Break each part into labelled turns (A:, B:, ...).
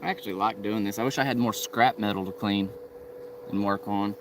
A: I actually like doing this. I wish I had more scrap metal to clean and work on.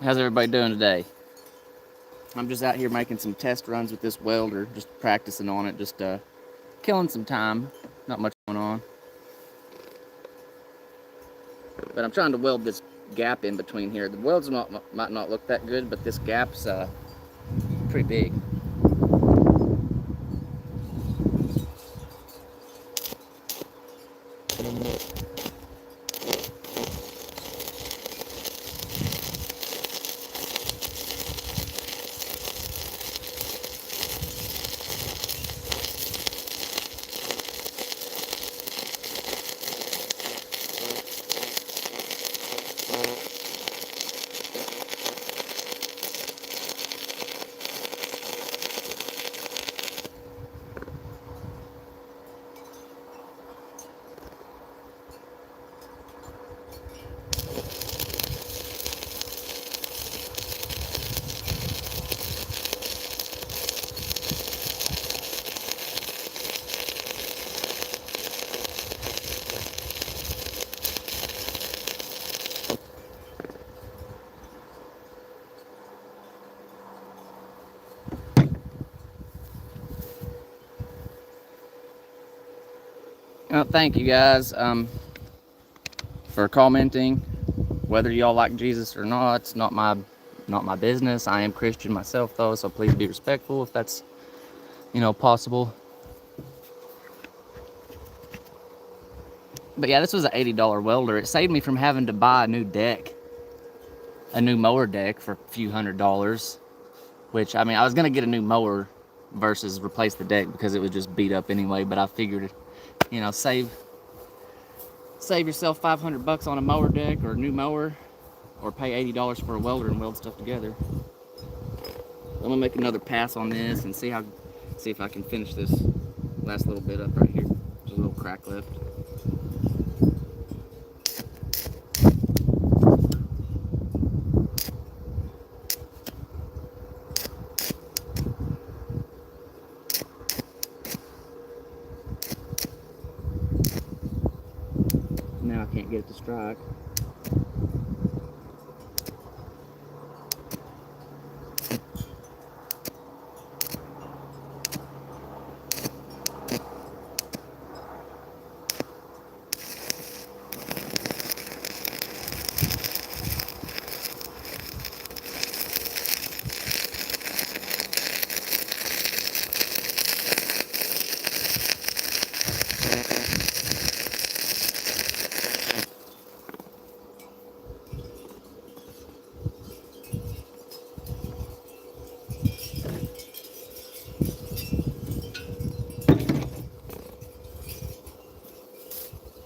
A: How's everybody doing today? I'm just out here making some test runs with this welder, just practicing on it, just killing some time. Not much going on. But I'm trying to weld this gap in between here. The welds might not look that good, but this gap's pretty big. Well, thank you guys for commenting. Whether y'all like Jesus or not, it's not my business. I am Christian myself though, so please be respectful if that's, possible. But yeah, this was an $80 welder. It saved me from having to buy a new mower deck for a few $100s. Which, I mean, I was gonna get a new mower versus replace the deck because it was just beat up anyway. But I figured, save yourself $500 on a mower deck or a new mower, or pay $80 for a welder and weld stuff together. I'm gonna make another pass on this and see if I can finish this last little bit up right here. There's a little crack left. now I can't get it to strike.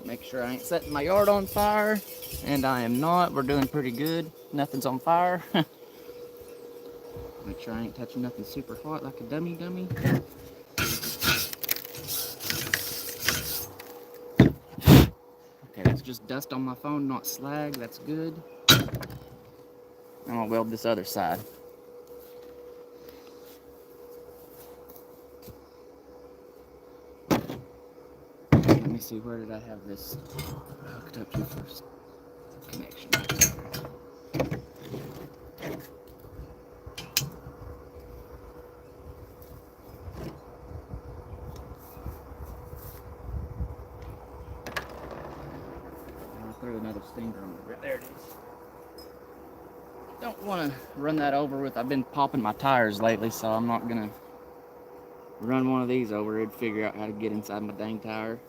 A: Make sure I ain't setting my yard on fire, and I am not. We're doing pretty good. Nothing's on fire. Make sure I ain't touching nothing super hot like a dummy. Okay, that's just dust on my phone, not slag. That's good. I'm gonna weld this other side. Let me see, where did I have this hooked up to first? Connection. I'll throw another stinger on it. There it is. Don't want to run that over with. I've been popping my tires lately, so I'm not gonna run one of these over. It'd figure out how to get inside my dang tire.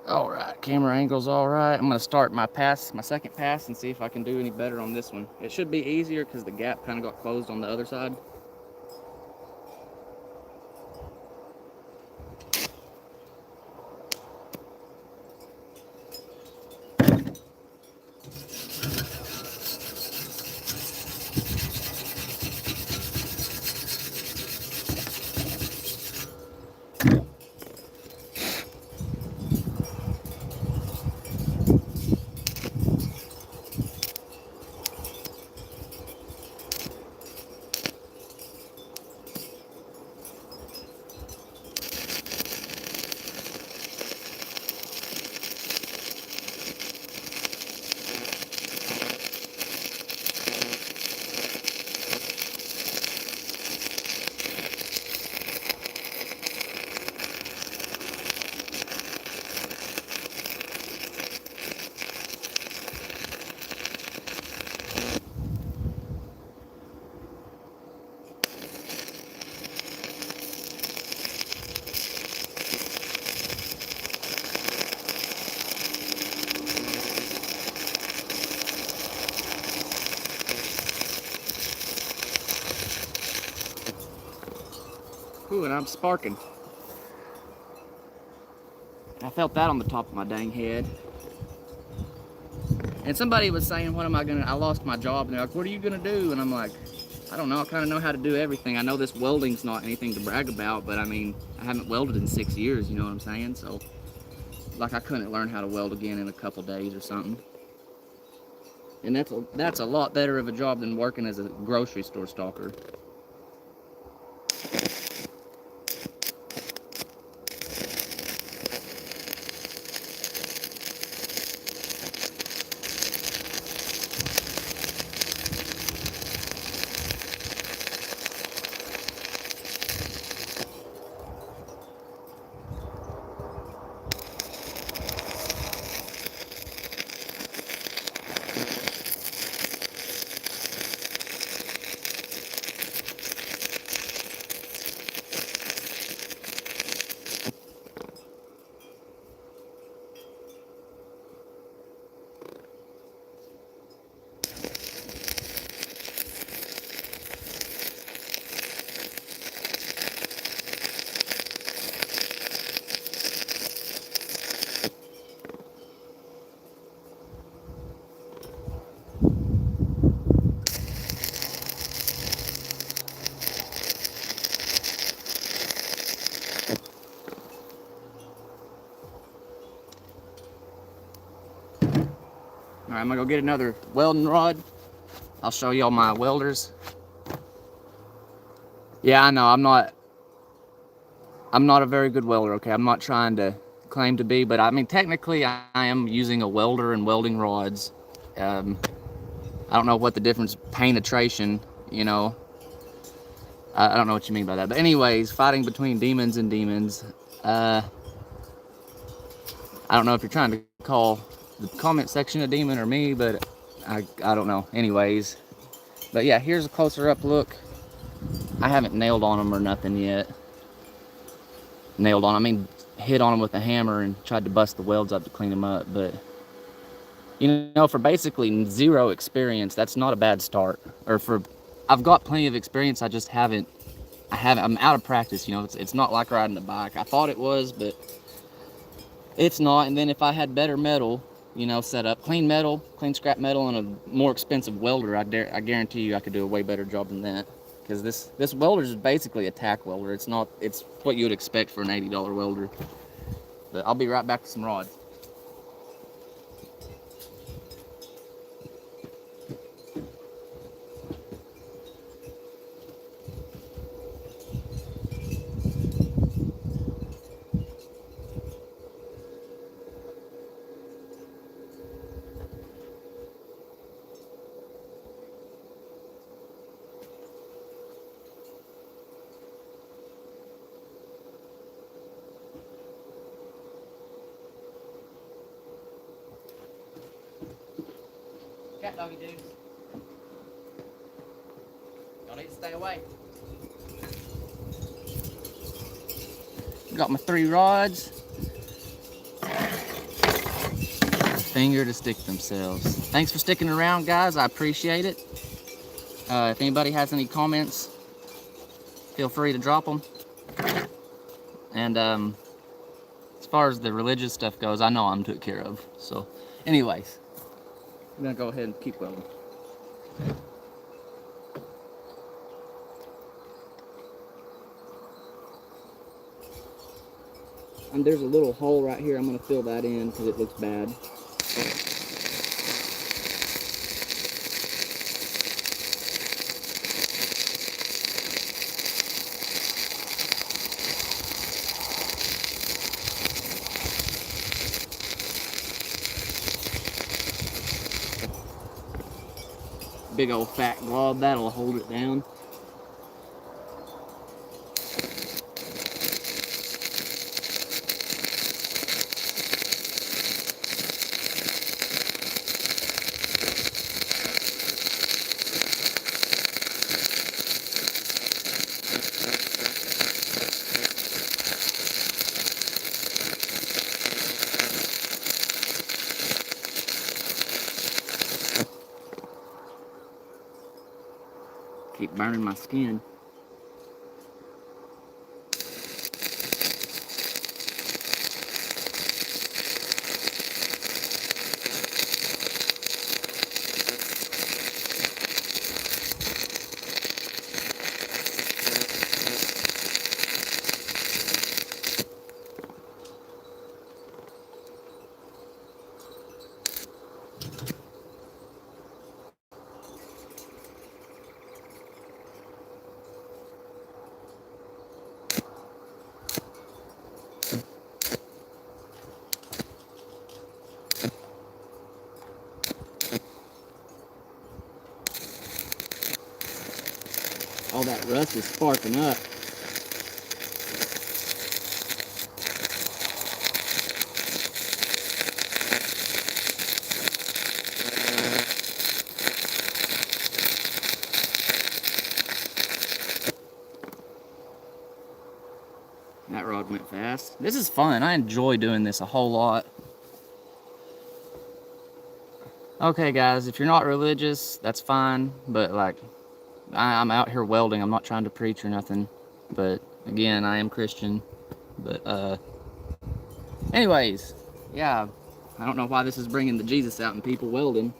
A: Alright, camera angle's alright. I'm going to start my second pass, and see if I can do any better on this one. It should be easier because the gap kind of got closed on the other side. Ooh, and I'm sparking. I felt that on the top of my dang head. And somebody was saying, I lost my job, and they're like, what are you gonna do? And I'm like, I don't know, I kind of know how to do everything. I know this welding's not anything to brag about, but I mean, I haven't welded in 6 years, you know what I'm saying? So, like, I couldn't learn how to weld again in a couple days or something. And that's a lot better of a job than working as a grocery store stalker. Alright, I'm gonna go get another welding rod. I'll show y'all my welders. Yeah, I know, I'm not a very good welder, okay? I'm not trying to claim to be, but I mean, technically I am using a welder and welding rods. I don't know what the difference, penetration, you know, I don't know what you mean by that, but anyways, fighting between demons and demons. I don't know if you're trying to call the comment section a demon or me, but I don't know. Anyways, but yeah, here's a closer up look. I haven't nailed on them or nothing yet. Nailed on, I mean, hit on them with a hammer and tried to bust the welds up to clean them up. But you know, for basically zero experience, that's not a bad start. Or for, I've got plenty of experience, I just haven't. I'm out of practice. You know, it's not like riding a bike. I thought it was, but it's not. And then if I had better metal, you know, set up clean metal, clean scrap metal, and a more expensive welder, I guarantee you I could do a way better job than that. Because this welder is basically a tack welder. It's not. It's what you would expect for an $80 welder. But I'll be right back with some rods. Cat doggy dudes. Y'all need to stay away. Got my 3 rods. Finger to stick themselves. Thanks for sticking around, guys. I appreciate it. If anybody has any comments, feel free to drop them. And as far as the religious stuff goes, I know I'm took care of. So, anyways, I'm gonna go ahead and keep welding. And there's a little hole right here. I'm gonna fill that in because it looks bad. Big old fat glob, that'll hold it down. Keep burning my skin. All that rust is sparking up. That rod went fast. This is fun. I enjoy doing this a whole lot. Okay, guys, if you're not religious, that's fine. But like, I'm out here welding. I'm not trying to preach or nothing. But again, I am Christian. But anyways, yeah, I don't know why this is bringing the Jesus out and people welding.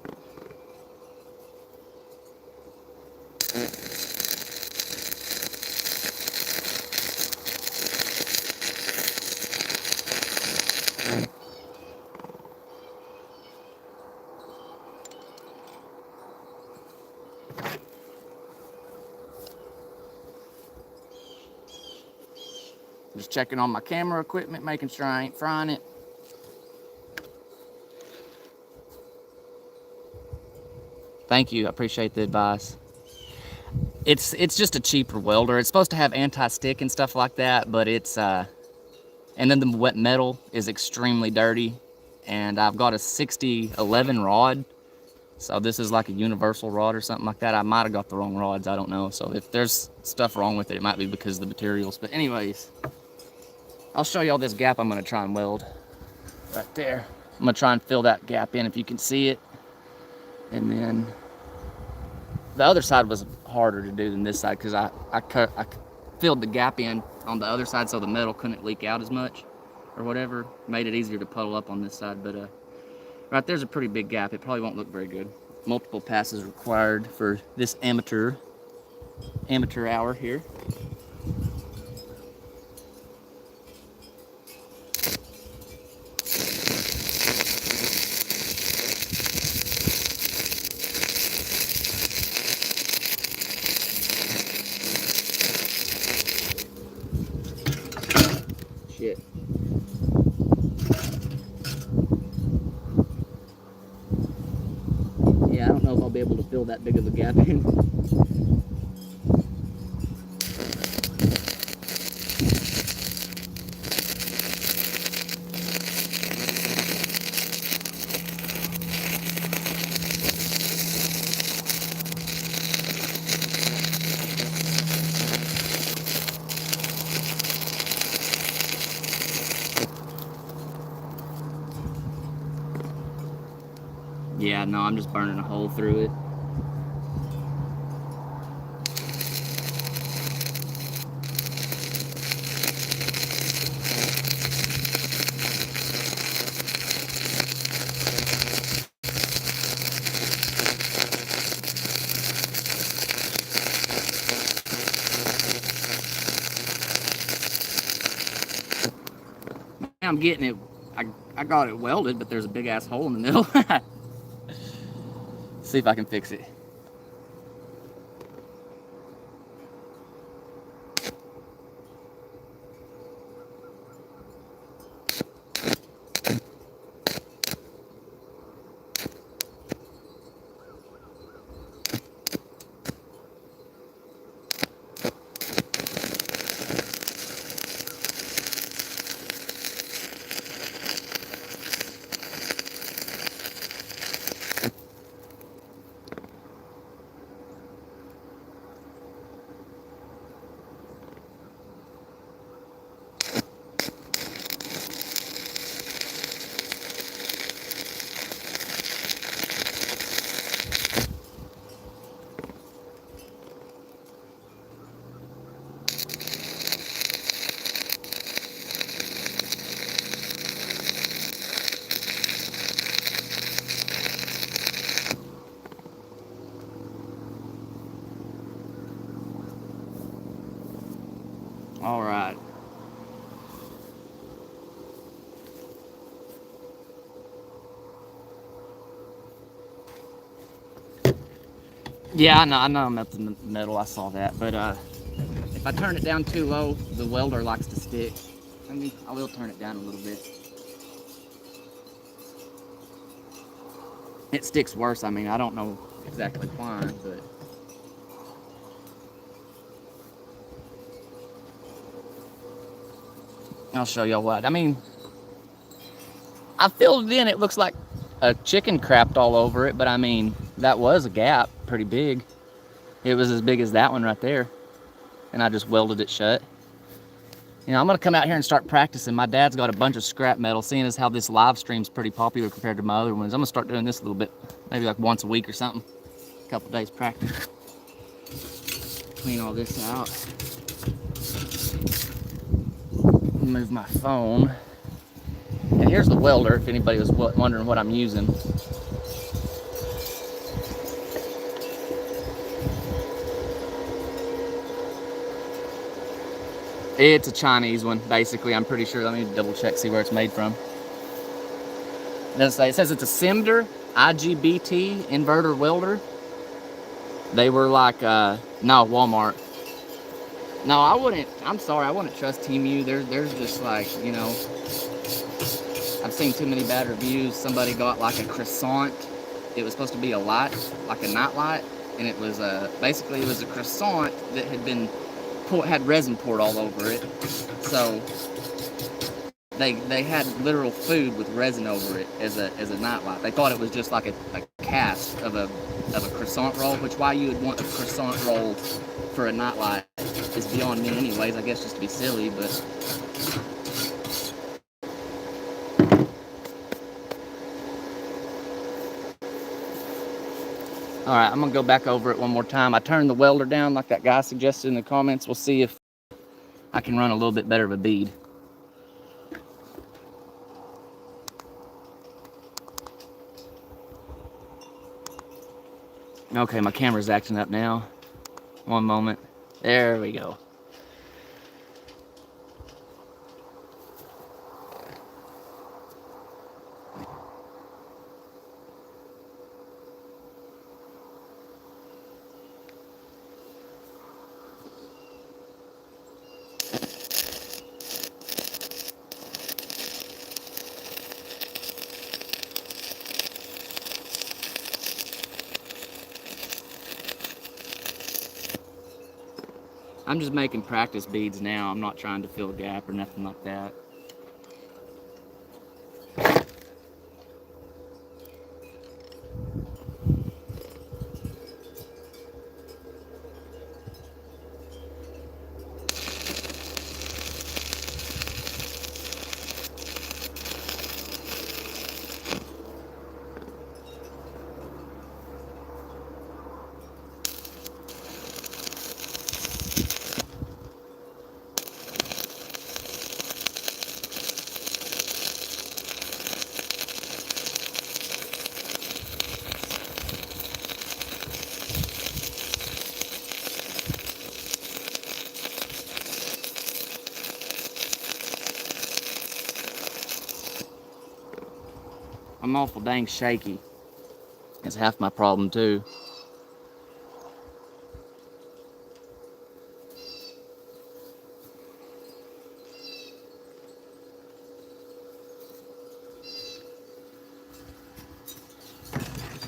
A: just checking on my camera equipment, making sure I ain't frying it. Thank you, I appreciate the advice. It's just a cheaper welder. It's supposed to have anti-stick and stuff like that, but it's and then the wet metal is extremely dirty. And I've got a 6011 rod, so this is like a universal rod or something like that. I might have got the wrong rods, I don't know. So if there's stuff wrong with it, it might be because of the materials. But anyways, I'll show y'all this gap I'm gonna try and weld right there. I'm gonna try and fill that gap in if you can see it. And then the other side was harder to do than this side because I filled the gap in on the other side so the metal couldn't leak out as much or whatever. Made it easier to puddle up on this side, but right there's a pretty big gap. It probably won't look very good. Multiple passes required for this amateur hour here. Shit. Yeah, I don't know if I'll be able to fill that big of a gap in. Yeah, no, I'm just burning a hole through it. I'm getting it. I got it welded, but there's a big ass hole in the middle. See if I can fix it. All right. Yeah, I know I'm melting the metal. I saw that, but if I turn it down too low, the welder likes to stick. I mean, I will turn it down a little bit. It sticks worse. I mean, I don't know exactly why, but I'll show y'all what. I mean, I filled it in. It looks like a chicken crapped all over it, but I mean, that was a gap, pretty big. It was as big as that one right there, and I just welded it shut. You know, I'm gonna come out here and start practicing. My dad's got a bunch of scrap metal, seeing as how this live stream's pretty popular compared to my other ones. I'm gonna start doing this a little bit, maybe like once a week or something. A couple days practice. Clean all this out. Move my phone. And here's the welder, if anybody was wondering what I'm using. It's a Chinese one, basically. I'm pretty sure. Let me double check, see where it's made from. It says it's a Simder IGBT inverter welder. They were like, no, Walmart. No, I wouldn't. I'm sorry, I wouldn't trust Temu. There's just like, you know, I've seen too many bad reviews. Somebody got like a croissant. It was supposed to be a light, like a night light, and it was basically it was a croissant that had been had resin poured all over it. So they had literal food with resin over it as a night light. They thought it was just like a cast of a croissant roll, which why you would want a croissant roll for a night light is beyond me anyways. I guess just to be silly, but all right, I'm gonna go back over it one more time. I turned the welder down like that guy suggested in the comments. We'll see if I can run a little bit better of a bead. Okay, my camera's acting up now. One moment. There we go. I'm just making practice beads now. I'm not trying to fill a gap or nothing like that. I'm awful dang shaky. It's half my problem too.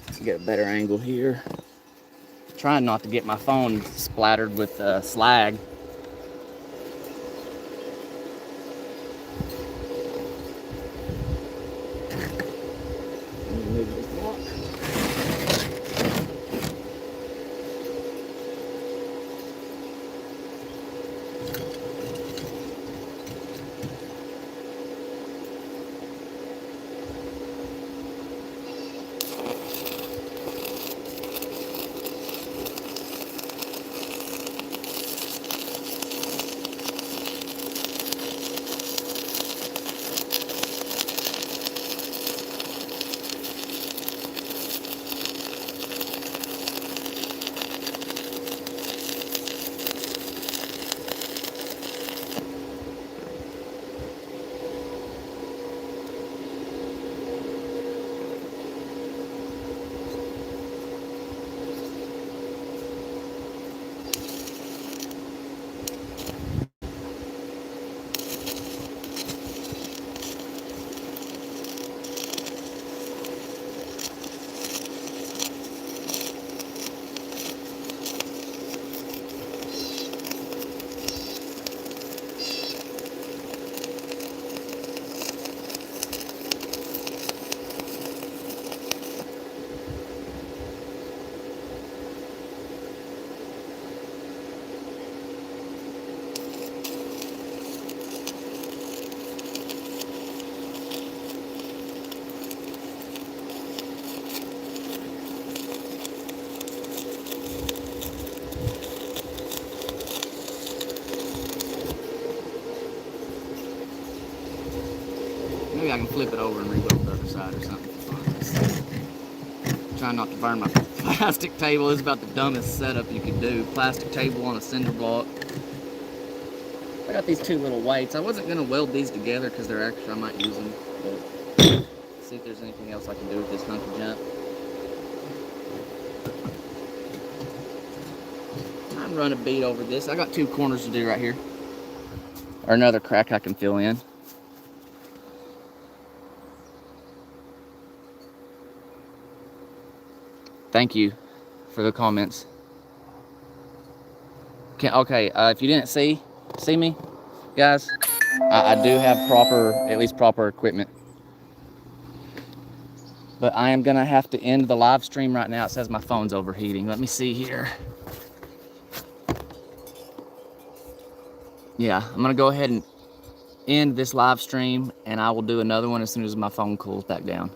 A: Let's get a better angle here. Trying not to get my phone splattered with slag. Maybe I can flip it over and re-weld the other side or something. Trying not to burn my plastic table. This is about the dumbest setup you could do. Plastic table on a cinder block. I got these two little weights. I wasn't going to weld these together because they're extra. I might use them. But see if there's anything else I can do with this hunk of junk. can run a bead over this. I got 2 corners to do right here. Or another crack I can fill in. Thank you for the comments. Okay, if you didn't see me, guys, I do have at least proper equipment. But I am gonna have to end the live stream right now. It says my phone's overheating. Let me see here. Yeah, I'm gonna go ahead and end this live stream, and I will do another one as soon as my phone cools back down.